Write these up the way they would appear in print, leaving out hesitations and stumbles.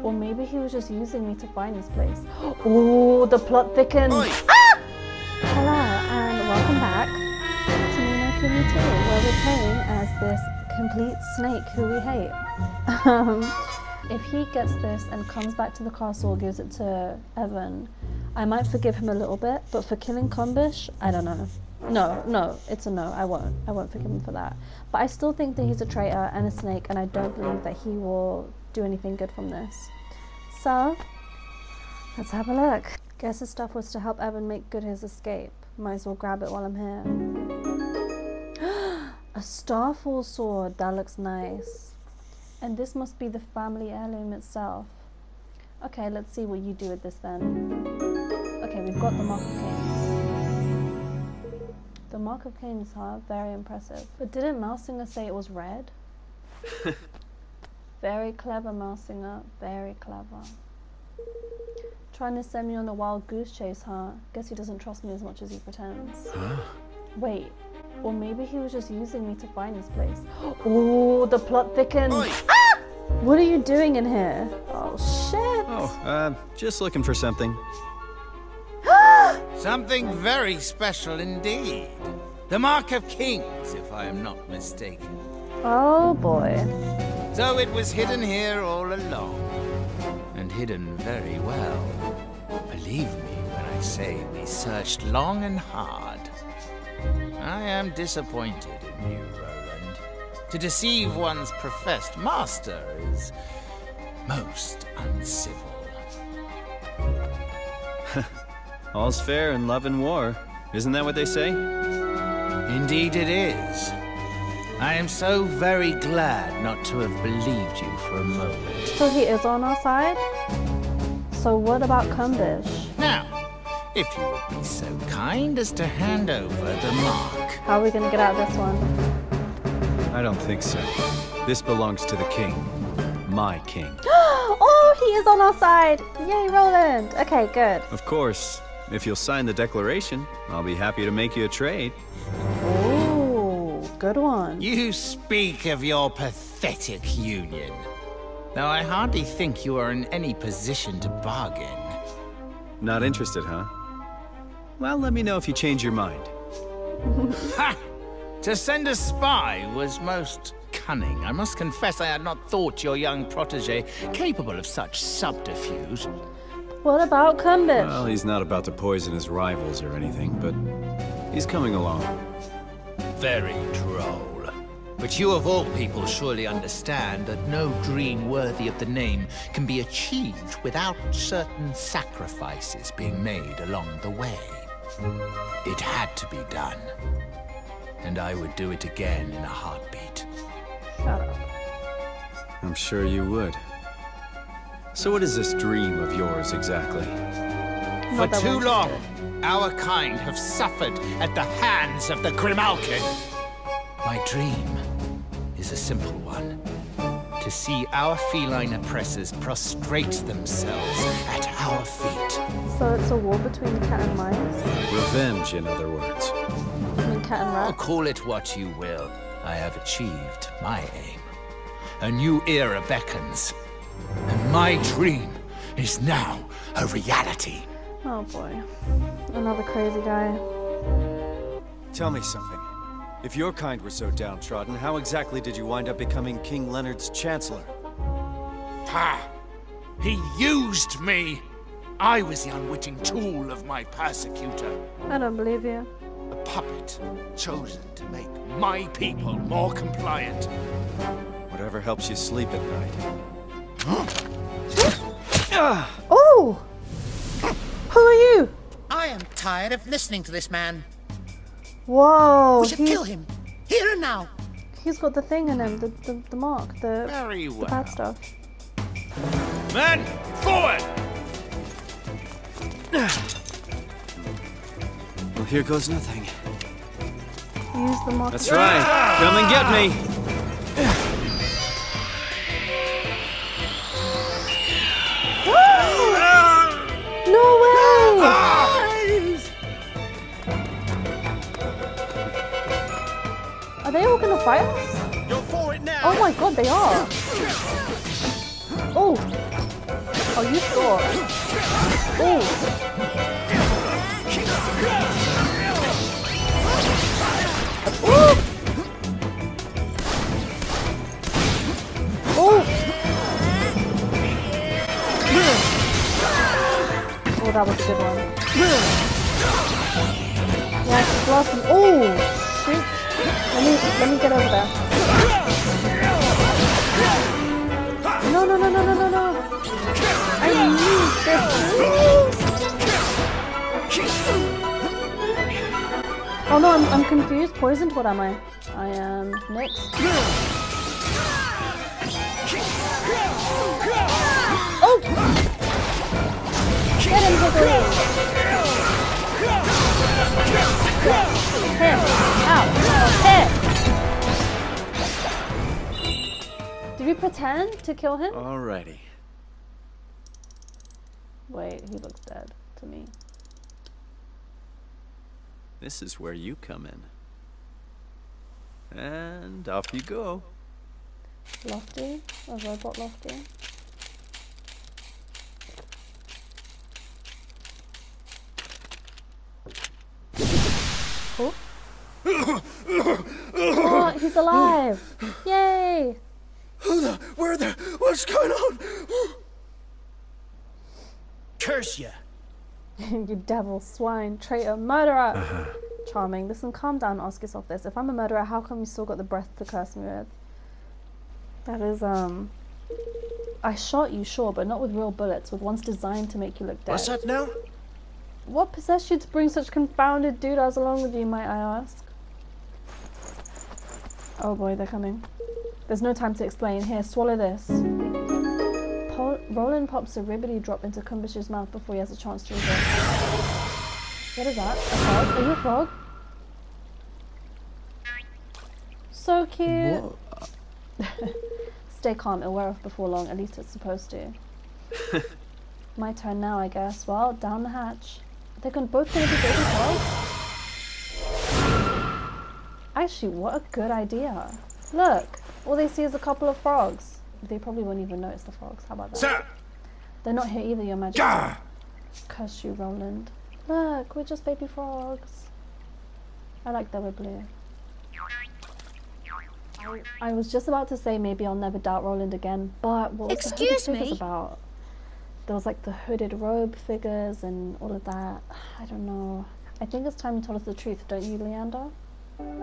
Or maybe he was just using me to find this place. Oh, the plot thickens. Oi. Ah! Hello, and welcome back to Kuni, where we're playing as this complete snake who we hate. If he gets this and comes back to the castle, gives it to Evan, I might forgive him a little bit, but for killing Combish, I don't know. No, it's a no. I won't forgive him for that. But I still think that he's a traitor and a snake, and I don't believe that he will do anything good from this. So, let's have a look. Guess his stuff was to help Evan make good his escape. Might as well grab it while I'm here. A Starfall sword, that looks nice. And this must be the family heirloom itself. Okay, let's see what you do with this then. Okay, we've got the Mark of Canes. The Mark of Canes, huh? Very impressive. But didn't Mousinger say it was red? Very clever, Mousinger. Very clever. Trying to send me on a wild goose chase, huh? Guess he doesn't trust me as much as he pretends. Huh? Wait. Or maybe he was just using me to find this place. Oh, the plot thickens. Oi. Ah! What are you doing in here? Oh, shit. Oh, just looking for something. Something very special indeed. The Mark of Kings, if I am not mistaken. Oh, boy. So it was hidden here all along. And hidden very well. Believe me when I say we searched long and hard. I am disappointed in you, Rowland. To deceive one's professed master is most uncivil. All's fair in love and war. Isn't that what they say? Indeed it is. I am so very glad not to have believed you for a moment. So he is on our side? So what about Combish? Now, if you would be so kind as to hand over the mark. How are we gonna get out of this one? I don't think so. This belongs to the king. My king. Oh, he is on our side! Yay, Rowland! Okay, good. Of course, if you'll sign the declaration, I'll be happy to make you a trade. Ooh, good one. You speak of your pathetic union. Though I hardly think you are in any position to bargain. Not interested, huh? Well, let me know if you change your mind. Ha! To send a spy was most cunning. I must confess I had not thought your young protege capable of such subterfuge. What about Combish? Well, he's not about to poison his rivals or anything, but he's coming along. Very droll. But you of all people surely understand that no dream worthy of the name can be achieved without certain sacrifices being made along the way. It had to be done. And I would do it again in a heartbeat. Shut up. I'm sure you would. So what is this dream of yours exactly? For Not that too we're long, interested. our kind have suffered at the hands of the Grimalkin. My dream is a simple one. To see our feline oppressors prostrate themselves at our feet. So it's a war between cat and mice? Revenge, in other words. I mean cat and Or rat? call it what you will. I have achieved my aim. A new era beckons. And my dream is now a reality. Oh boy. Another crazy guy. Tell me something. If your kind were so downtrodden, how exactly did you wind up becoming King Leonard's chancellor? Ha! He used me! I was the unwitting tool of my persecutor. I don't believe you. A puppet chosen to make my people more compliant. Whatever helps you sleep at night. Oh! Who are you? I am tired of listening to this man. Whoa! We should kill him, here and now. He's got the thing in him, the mark, the Very well. bad stuff. Men, forward! Well, here goes nothing. Use the mark. That's right. Come and get me. No way! Are they all gonna fight us? You're for it now. Oh my god, they are! Oh! Oh, you thought. Ooh. Ooh. Ooh. Oh, that was a good one. Yeah, she's lost him. Oh, shoot. Let me get over there. No. I need this. Oh no, I'm confused. Poisoned? What am I? I am next. Oh! Get him, Hickory! Hit! Ow! Hit! Did we pretend to kill him? Alrighty. Wait, he looks dead to me. This is where you come in. And off you go. Lofty? A robot Lofty? Oh. Oh, he's alive! Yay! What's going on? Curse you. You devil, swine, traitor, murderer! Charming. Listen, calm down and ask yourself this. If I'm a murderer, how come you still got the breath to curse me with? That is, I shot you, sure, but not with real bullets, with ones designed to make you look dead. What's that now? What possessed you to bring such confounded doodads along with you, might I ask? Oh boy, they're coming. There's no time to explain. Here, swallow this. Rowland pops a ribbity drop into Kumbish's mouth before he has a chance to resist. What is that? A frog? Are you a frog? So cute! Stay calm, it'll wear off before long, at least it's supposed to. My turn now, I guess. Well, down the hatch. They're both gonna be baby frogs? Actually, what a good idea. Look, all they see is a couple of frogs. They probably won't even notice the frogs. How about that? Sir! They're not here either, Your Majesty. Gah! Curse you, Rowland. Look, we're just baby frogs. I like that we're blue. I was just about to say maybe I'll never doubt Rowland again, but what was the hooded figures about? There was like the hooded robe figures and all of that. I don't know. I think it's time you told us the truth, don't you, Leander?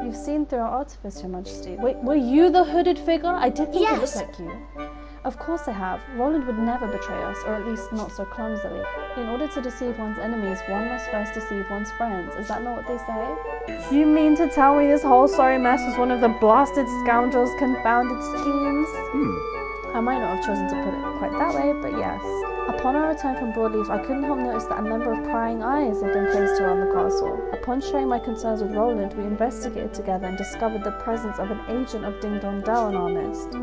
You've seen through our artifice, Your Majesty. Wait, were you the hooded figure? I did think you looked like you. Of course I have. Rowland would never betray us, or at least not so clumsily. In order to deceive one's enemies, one must first deceive one's friends. Is that not what they say? You mean to tell me this whole sorry mess was one of the blasted scoundrels' confounded schemes? I might not have chosen to put it quite that way, but yes. Upon our return from Broadleaf, I couldn't help notice that a number of prying eyes had been placed around the castle. Upon sharing my concerns with Rowland, we investigated together and discovered the presence of an agent of Ding Dong Dell in our midst.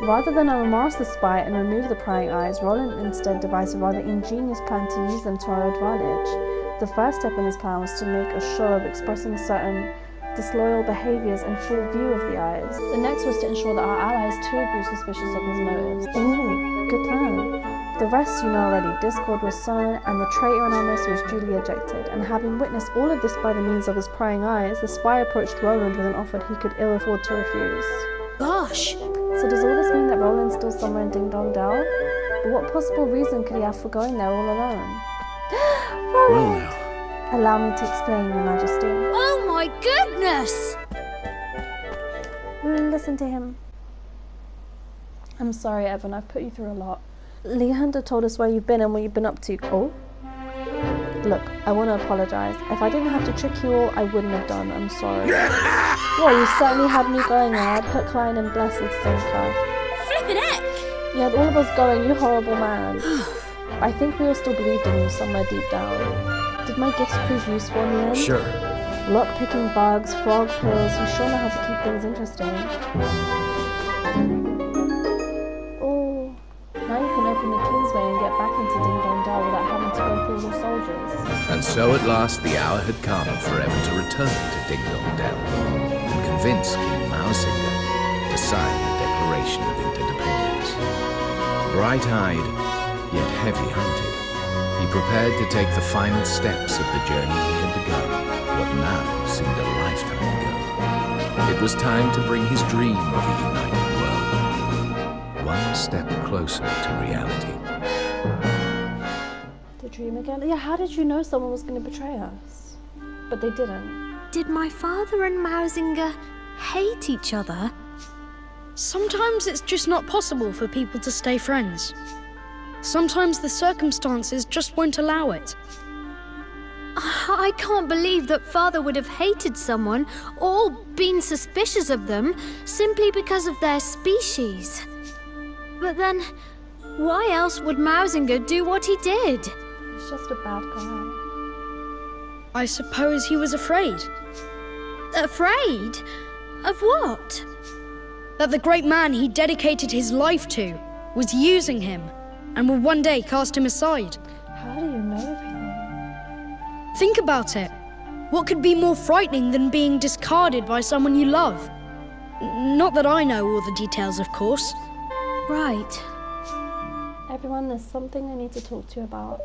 Rather than unmask the spy and remove the prying eyes, Rowland instead devised a rather ingenious plan to use them to our advantage. The first step in this plan was to make a show of expressing certain disloyal behaviours in full view of the eyes. The next was to ensure that our allies too grew suspicious of his motives. Ooh, good plan. The rest you know already. Discord was sown, and the traitor in our midst was duly ejected. And having witnessed all of this by the means of his prying eyes, the spy approached Rowland with an offer he could ill afford to refuse. Gosh! So does all this mean that Rowland's still somewhere in Ding Dong Dell? But what possible reason could he have for going there all alone? Well now. Allow me to explain, Your Majesty. Oh my goodness! Listen to him. I'm sorry, Evan, I've put you through a lot. Leander told us where you've been and what you've been up to. Oh? Look, I want to apologise. If I didn't have to trick you all, I wouldn't have done. I'm sorry. Well, you certainly had me going mad. Hook, line and blessed thinker. Flippin' heck! You had all of us going, you horrible man. I think we all still believed in you somewhere deep down. Did my gifts prove useful in the end? Sure. Lock-picking bugs, frog pills, you sure know how to keep things interesting. Oh, now you can open the Kingsway and get back into Ding Dong Dell without having to go through the soldiers. And so at last the hour had come for Evan to return to Ding Dong Dell and convince King Mausinger to sign the Declaration of Interdependence. Bright-eyed, yet heavy-hearted. He prepared to take the final steps of the journey he had begun, what now seemed a lifetime ago. It was time to bring his dream of a united world one step closer to reality. The dream again? Yeah, how did you know someone was going to betray us? But they didn't. Did my father and Mausinger hate each other? Sometimes it's just not possible for people to stay friends. Sometimes the circumstances just won't allow it. I can't believe that father would have hated someone or been suspicious of them simply because of their species. But then, why else would Mausinger do what he did? He's just a bad guy. I suppose he was afraid Afraid? Of what? that the great man he dedicated his life to was using him and would one day cast him aside. How do you know everything? Think about it. What could be more frightening than being discarded by someone you love? Not that I know all the details, of course. Right. Everyone, there's something I need to talk to you about.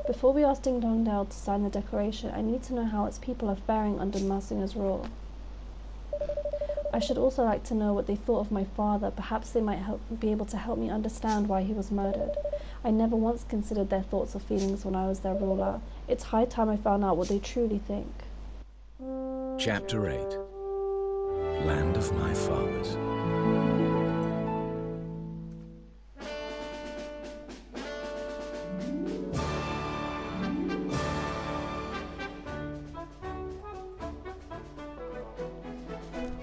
Before we ask Ding Dong Dell to sign the declaration, I need to know how its people are faring under Mausinger's rule. I should also like to know what they thought of my father. Perhaps they might be able to help me understand why he was murdered. I never once considered their thoughts or feelings when I was their ruler. It's high time I found out what they truly think. Chapter 8. Land of My Fathers.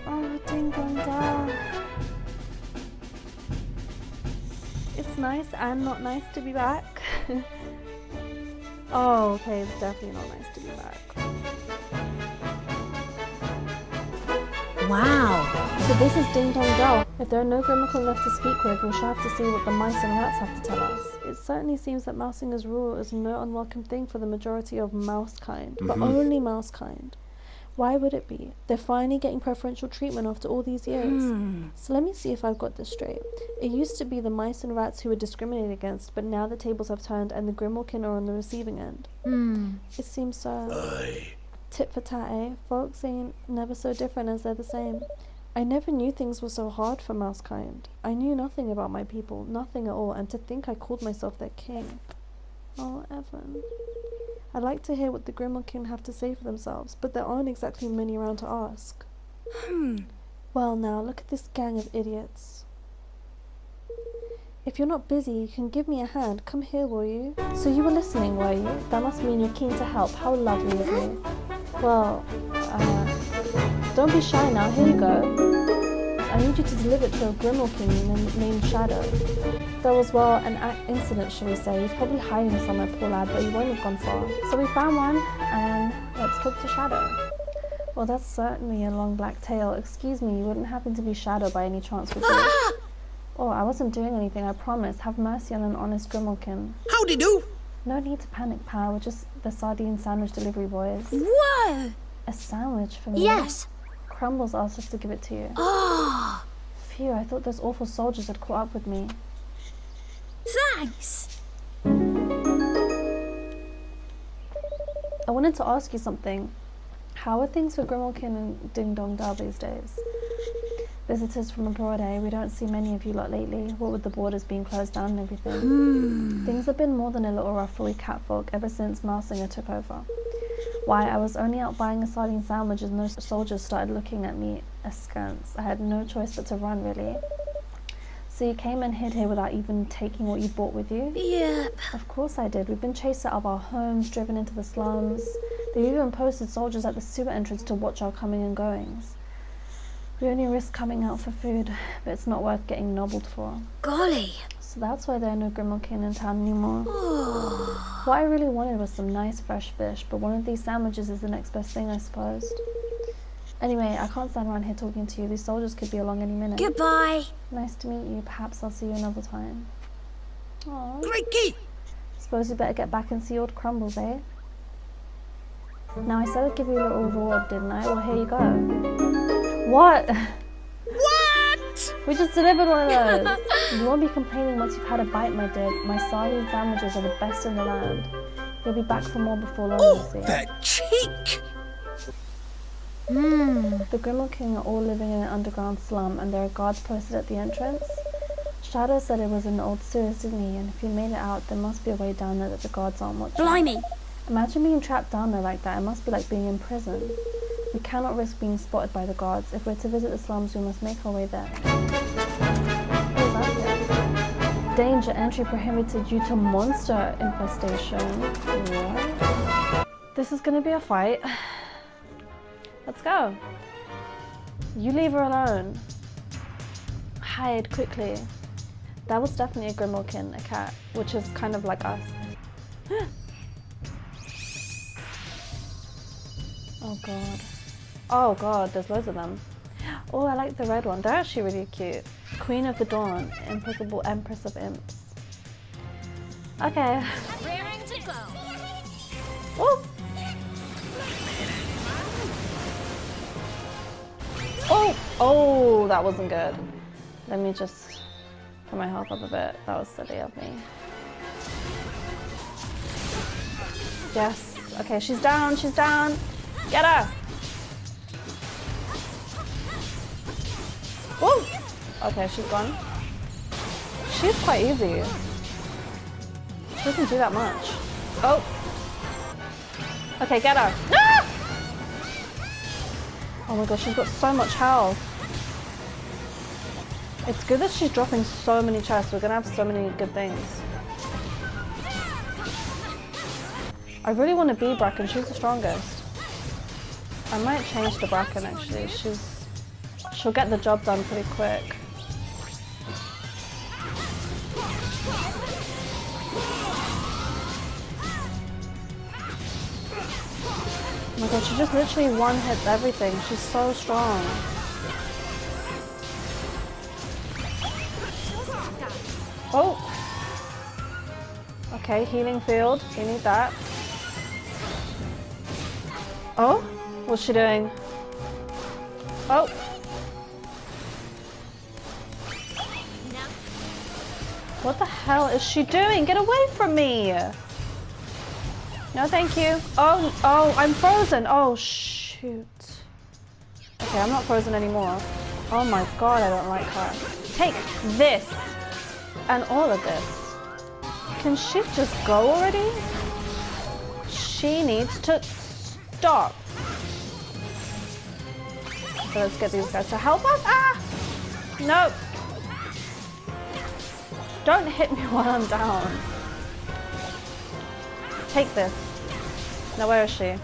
Oh, Ding Dong Dell. It's nice and not nice to be back. Oh, okay, it's definitely not nice to be back. Wow. So this is Ding Dong Dell. If there are no Grimmicon left to speak with, we'll have to see what the mice and rats have to tell us. It certainly seems that Mausinger's rule is no unwelcome thing for the majority of mouse kind, but only mouse kind. Why would it be? They're finally getting preferential treatment after all these years. So let me see if I've got this straight. It used to be the mice and rats who were discriminated against, but now the tables have turned and the Grimmelkin are on the receiving end. It seems so. Tit for tat, eh? Folks ain't never so different as they're the same. I never knew things were so hard for mousekind. I knew nothing about my people, nothing at all, and to think I called myself their king. Oh, Evan. I'd like to hear what the Grimmelkin have to say for themselves, but there aren't exactly many around to ask. Well now, look at this gang of idiots. If you're not busy, you can give me a hand. Come here, will you? So you were listening, were you? That must mean you're keen to help. How lovely of you. Well, don't be shy now. Here you go. I need you to deliver it to a Grimmelkin named Shadow. There was, well, an incident, shall we say. He's probably hiding somewhere, poor lad, but he won't have gone far. So we found one, and let's talk to Shadow. Well, that's certainly a long black tail. Excuse me, you wouldn't happen to be Shadow by any chance, would you? Oh, I wasn't doing anything, I promise. Have mercy on an honest Grimmelkin. Howdy do? No need to panic, pal. We're just the sardine sandwich delivery boys. Whoa! A sandwich for me? Yes. Crumbles asked us to give it to you. Oh, Phew, I thought those awful soldiers had caught up with me. thanks. I wanted to ask you something. How are things for Grimmelkin and Ding Dong Dell these days? Visitors from abroad, eh? We don't see many of you lot lately. What with the borders being closed down and everything. Things have been more than a little rough for we catfolk ever since Mausinger took over. Why, I was only out buying a sardine sandwich and those soldiers started looking at me askance. I had no choice but to run, really. So you came and hid here without even taking what you bought with you? Yep. Of course I did. We've been chased out of our homes, driven into the slums. They even posted soldiers at the sewer entrance to watch our coming and goings. We only risk coming out for food, but it's not worth getting nobbled for. Golly. So that's why there are no Grimmelkin in town anymore. What I really wanted was some nice fresh fish, but one of these sandwiches is the next best thing, I suppose. Anyway, I can't stand around here talking to you. These soldiers could be along any minute. Goodbye. Nice to meet you. Perhaps I'll see you another time. Aww. Crikey! Suppose we better get back and see old Crumbles, eh? Now I said I'd give you a little reward, didn't I? Well, here you go. What? What? We just delivered one of those. You won't be complaining once you've had a bite, my dear. My sardine sandwiches are the best in the land. You'll be back for more before long, you see. The cheek! The Grimmel King are all living in an underground slum, and there are guards posted at the entrance. Shadow said it was an old sewers, didn't he? And if you made it out, there must be a way down there that the guards aren't watching. Blimey! Imagine being trapped down there like that. It must be like being in prison. We cannot risk being spotted by the guards. If we're to visit the slums, we must make our way there. What is that here? Danger, entry prohibited due to monster infestation. What? This is gonna be a fight. Let's go. You leave her alone. Hide quickly. That was definitely a Grimalkin, a cat, which is kind of like us. Oh god. Oh god, there's loads of them. Oh, I like the red one. They're actually really cute. Queen of the Dawn, implacable Empress of Imps. Okay. Rearing to go. Oh! Oh! Oh, that wasn't good. Let me just put my health up a bit. That was silly of me. Yes. Okay, she's down, she's down. Get her! Woo! Okay, she's gone. She's quite easy. She doesn't do that much. Oh! Okay, get her. Ah! Oh my gosh, she's got so much health. It's good that she's dropping so many chests. We're gonna have so many good things. I really want to be Bracken. She's the strongest. I might change to Bracken actually. She'll get the job done pretty quick. Oh my god, she just literally one-hits everything. She's so strong. Oh! Okay, healing field. You need that. Oh? What's she doing? Oh! What the hell is she doing? Get away from me! No, thank you. Oh, oh, I'm frozen. Oh, shoot. Okay, I'm not frozen anymore. Oh my god, I don't like her. Take this! And all of this. Can she just go already? She needs to stop. So let's get these guys to help us. Ah! No! Don't hit me while I'm down. Take this. Now where is she?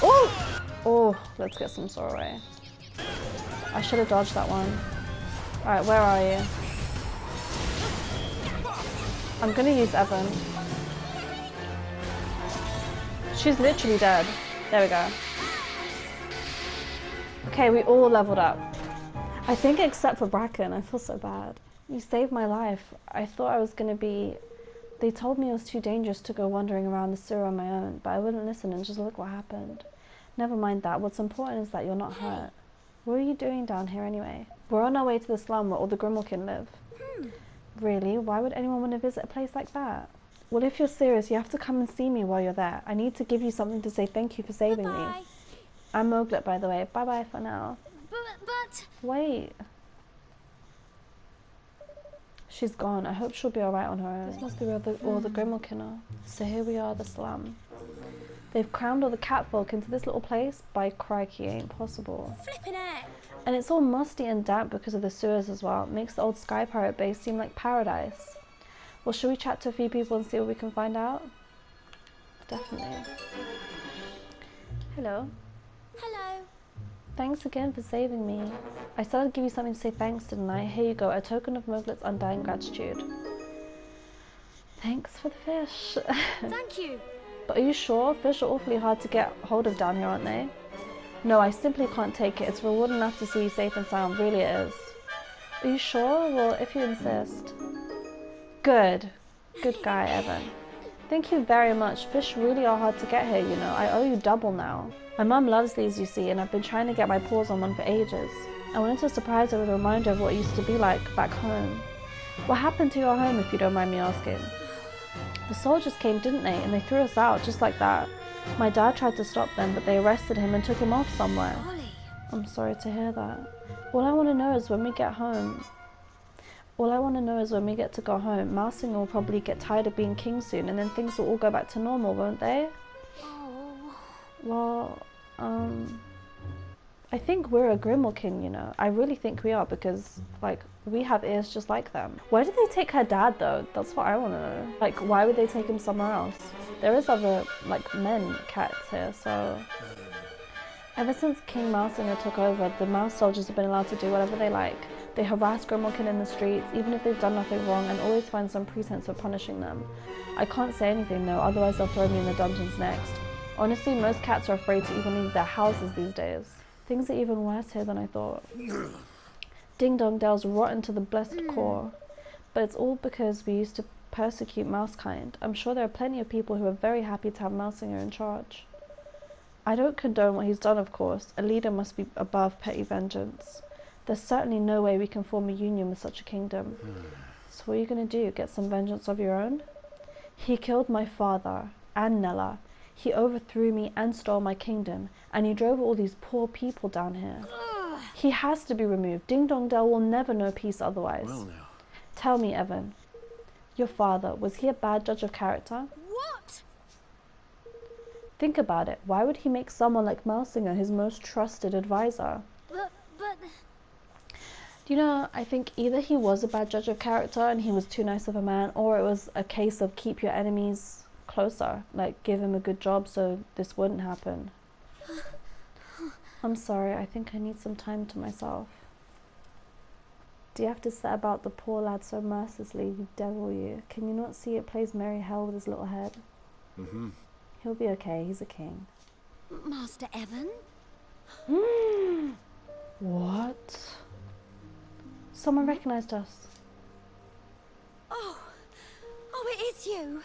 Oh! Oh, let's get some Soraway. I should have dodged that one. Alright, where are you? I'm gonna use Evan. She's literally dead. There we go. Okay, we all leveled up. I think except for Bracken. I feel so bad. You saved my life. I thought I was gonna be... They told me it was too dangerous to go wandering around the sewer on my own, but I wouldn't listen and just look what happened. Never mind that. What's important is that you're not hurt. What are you doing down here anyway? We're on our way to the slum where all the Grimalkin live. Really? Why would anyone want to visit a place like that? Well, if you're serious, you have to come and see me while you're there. I need to give you something to say thank you for saving me. I'm Moglet, by the way. Bye-bye for now. But... Wait. She's gone. I hope she'll be alright on her own. This must be where all the Grimalkin are. So here we are, the slum. They've crammed all the catfolk into this little place. By crikey, ain't possible. Flippin' heck. And it's all musty and damp because of the sewers as well. It makes the old Sky Pirate base seem like paradise. Well, should we chat to a few people and see what we can find out? Definitely. Hello. Hello. Thanks again for saving me. I said I'd give you something to say thanks, didn't I? Here you go, a token of Moglet's undying gratitude. Thanks for the fish. Thank you. But are you sure? Fish are awfully hard to get hold of down here, aren't they? No, I simply can't take it. It's reward enough to see you safe and sound. Really it is. Are you sure? Well, if you insist. Good. Good guy, Evan. Thank you very much. Fish really are hard to get here, you know. I owe you double now. My mum loves these, you see, and I've been trying to get my paws on one for ages. I wanted to surprise her with a reminder of what it used to be like back home. What happened to your home, if you don't mind me asking? The soldiers came, didn't they? And they threw us out just like that. My dad tried to stop them, but they arrested him and took him off somewhere. Golly. I'm sorry to hear that. All I want to know is when we get home. All I want to know is when we get to go home, Mousing will probably get tired of being king soon, and then things will all go back to normal, won't they? Oh. Well, I think we're a Grimmel king, you know. I really think we are, because, like, we have ears just like them. Where did they take her dad, though? That's what I want to know. Like, why would they take him somewhere else? There is other, like, men cats here, so... Ever since King Mousinger took over, the mouse soldiers have been allowed to do whatever they like. They harass Grimalkin in the streets, even if they've done nothing wrong, and always find some pretense for punishing them. I can't say anything though, otherwise they'll throw me in the dungeons next. Honestly, most cats are afraid to even leave their houses these days. Things are even worse here than I thought. Ding Dong Dell's rotten to the blessed core. But it's all because we used to persecute mousekind. I'm sure there are plenty of people who are very happy to have Mousinger in charge. I don't condone what he's done, of course. A leader must be above petty vengeance. There's certainly no way we can form a union with such a kingdom. So what are you going to do? Get some vengeance of your own? He killed my father and Nella. He overthrew me and stole my kingdom. And he drove all these poor people down here. He has to be removed. Ding Dong Dell will never know peace otherwise. Well now. Tell me, Evan. Your father, was he a bad judge of character? What? Think about it. Why would he make someone like Mousinger his most trusted advisor? But... You know, I think either he was a bad judge of character and he was too nice of a man, or it was a case of keep your enemies closer, like give him a good job so this wouldn't happen. I'm sorry, I think I need some time to myself. Do you have to set about the poor lad so mercilessly, you devil you? Can you not see it plays merry hell with his little head? He'll be okay, he's a king. Master Evan? What? Someone recognized us. Oh, it is you.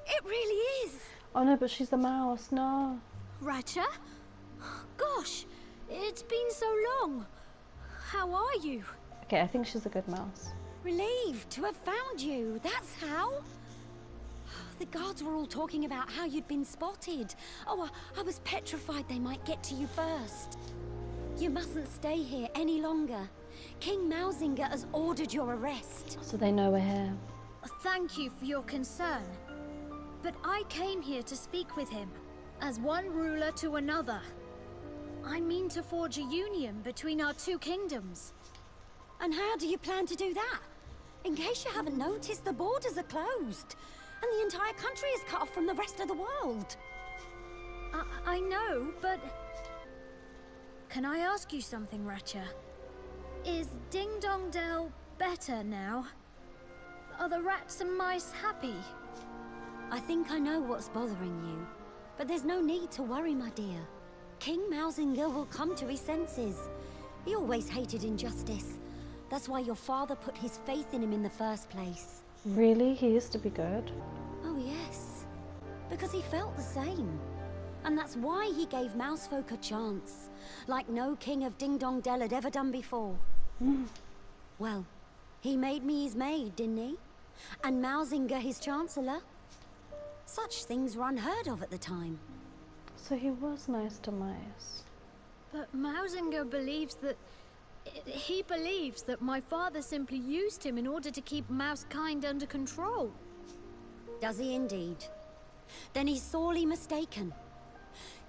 It really is. Oh no, but she's the mouse, no. Ratcha? Gosh, it's been so long. How are you? Okay, I think she's a good mouse. Relieved to have found you. That's how. The guards were all talking about how you'd been spotted. Oh, I was petrified they might get to you first. You mustn't stay here any longer. King Mousinger has ordered your arrest. So they know we're here. Thank you for your concern. But I came here to speak with him, as one ruler to another. I mean to forge a union between our two kingdoms. And how do you plan to do that? In case you haven't noticed, the borders are closed. And the entire country is cut off from the rest of the world. I know, but... Can I ask you something, Ratcha? Is Ding Dong Dell better now? Are the rats and mice happy? I think I know what's bothering you. But there's no need to worry, my dear. King Mousinger will come to his senses. He always hated injustice. That's why your father put his faith in him in the first place. Really? He used to be good? Oh yes, because he felt the same. And that's why he gave Mousefolk a chance, like no king of Ding Dong Dell had ever done before. Well, he made me his maid, didn't he? And Mousinger his chancellor. Such things were unheard of at the time. So he was nice to mice. But Mousinger believes that... He believes that my father simply used him in order to keep Mousekind under control. Does he indeed? Then he's sorely mistaken.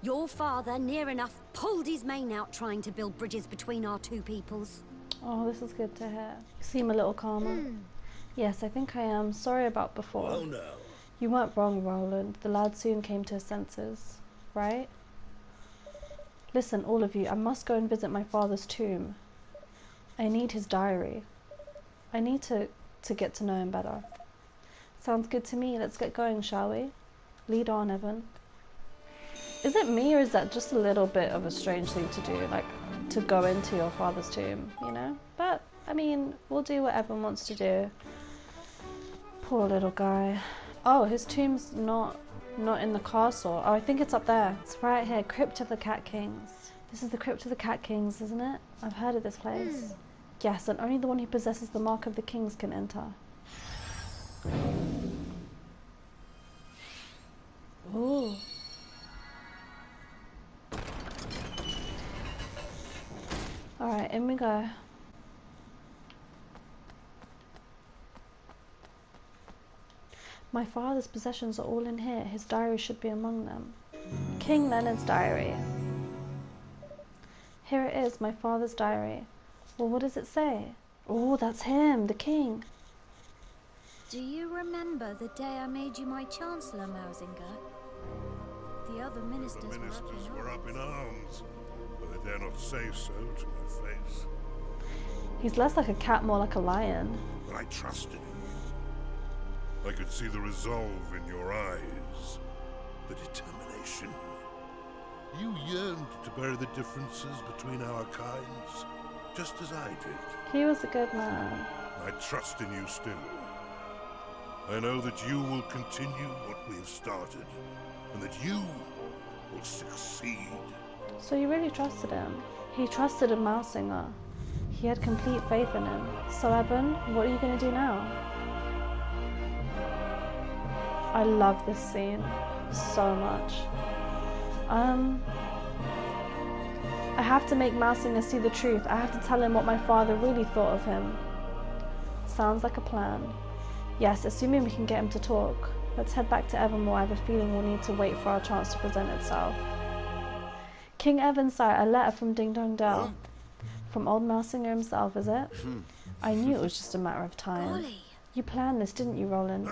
Your father, near enough, pulled his mane out trying to build bridges between our two peoples. Oh, this is good to hear. You seem a little calmer. Yes, I think I am. Sorry about before. Oh no. You weren't wrong, Rowland. The lad soon came to his senses, right? Listen, all of you, I must go and visit my father's tomb. I need his diary. I need to get to know him better. Sounds good to me. Let's get going, shall we? Lead on, Evan. Is it me, or is that just a little bit of a strange thing to do? Like, to go into your father's tomb, you know? But, I mean, we'll do what Evan wants to do. Poor little guy. Oh, his tomb's not in the castle. Oh, I think it's up there. It's right here. Crypt of the Cat Kings. This is the Crypt of the Cat Kings, isn't it? I've heard of this place. Yes, and only the one who possesses the Mark of the Kings can enter. Ooh. Alright, in we go. My father's possessions are all in here. His diary should be among them. King Leonard's diary. Here it is, my father's diary. Well, what does it say? Oh, that's him, the king. Do you remember the day I made you my Chancellor, Mausinger? The other ministers, were up in arms, but they dare not say so to my face. He's less like a cat, more like a lion. But I trusted you. I could see the resolve in your eyes, the determination. You yearned to bury the differences between our kinds, just as I did. He was a good man. I trust in you still. I know that you will continue what we have started, and that you will succeed. So you really trusted him? He trusted in Mausinger. He had complete faith in him. So Eben, what are you going to do now? I love this scene so much. I have to make Mausinger see the truth. I have to tell him what my father really thought of him. Sounds like a plan. Yes, assuming we can get him to talk. Let's head back to Evermore. I have a feeling we'll need to wait for our chance to present itself. King Evan, sire, a letter from Ding Dong Dell. From old Mausinger himself, is it? I knew it was just a matter of time. Golly. You planned this, didn't you, Rowland?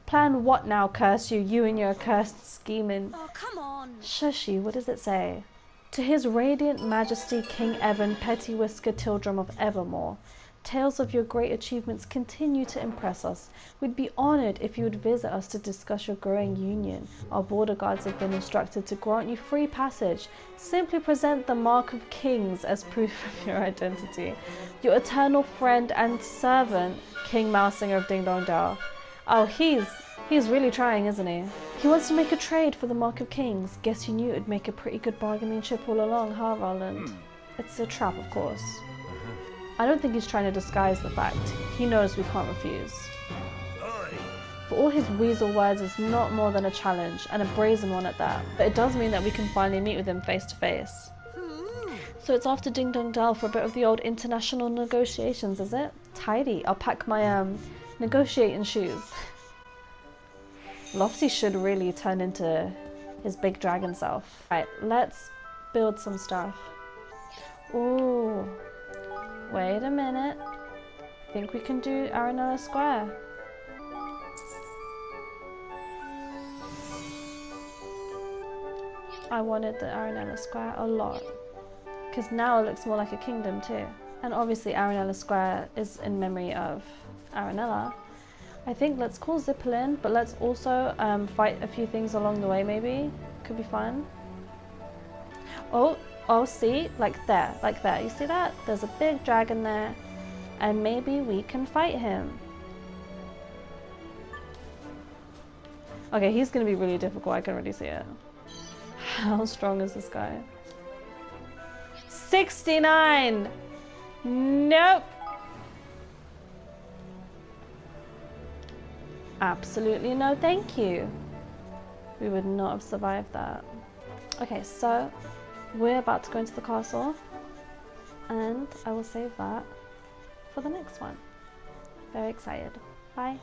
Plan what now, curse you? You and your accursed scheming. Oh, come on. Shushy, what does it say? To His Radiant Majesty King Evan, Petty Whisker Tildrum of Evermore. Tales of your great achievements continue to impress us. We'd be honored if you would visit us to discuss your growing union. Our border guards have been instructed to grant you free passage. Simply present the Mark of Kings as proof of your identity. Your eternal friend and servant, King Mausinger of Ding Dong Dell. Oh, he's really trying, isn't he? He wants to make a trade for the Mark of Kings. Guess you knew it'd make a pretty good bargaining chip all along, huh, Rowland? It's a trap, of course. I don't think he's trying to disguise the fact. He knows we can't refuse. For all his weasel words, it's not more than a challenge, and a brazen one at that. But it does mean that we can finally meet with him face to face. So it's off to Ding Dong Dell for a bit of the old international negotiations, is it? Tidy. I'll pack my negotiating shoes. Lofty should really turn into his big dragon self. Right, let's build some stuff. Ooh. Wait a minute. I think we can do Aranella Square. I wanted the Aranella Square a lot. Because now it looks more like a kingdom too. And obviously Aranella Square is in memory of Aranella. I think let's call Zippel in, but let's also fight a few things along the way maybe. Could be fun. Oh, see? Like there. You see that? There's a big dragon there. And maybe we can fight him. Okay, he's gonna be really difficult. I can already see it. How strong is this guy? 69! Nope! Absolutely no thank you. We would not have survived that. Okay, so we're about to go into the castle, and I will save that for the next one. Very excited. Bye.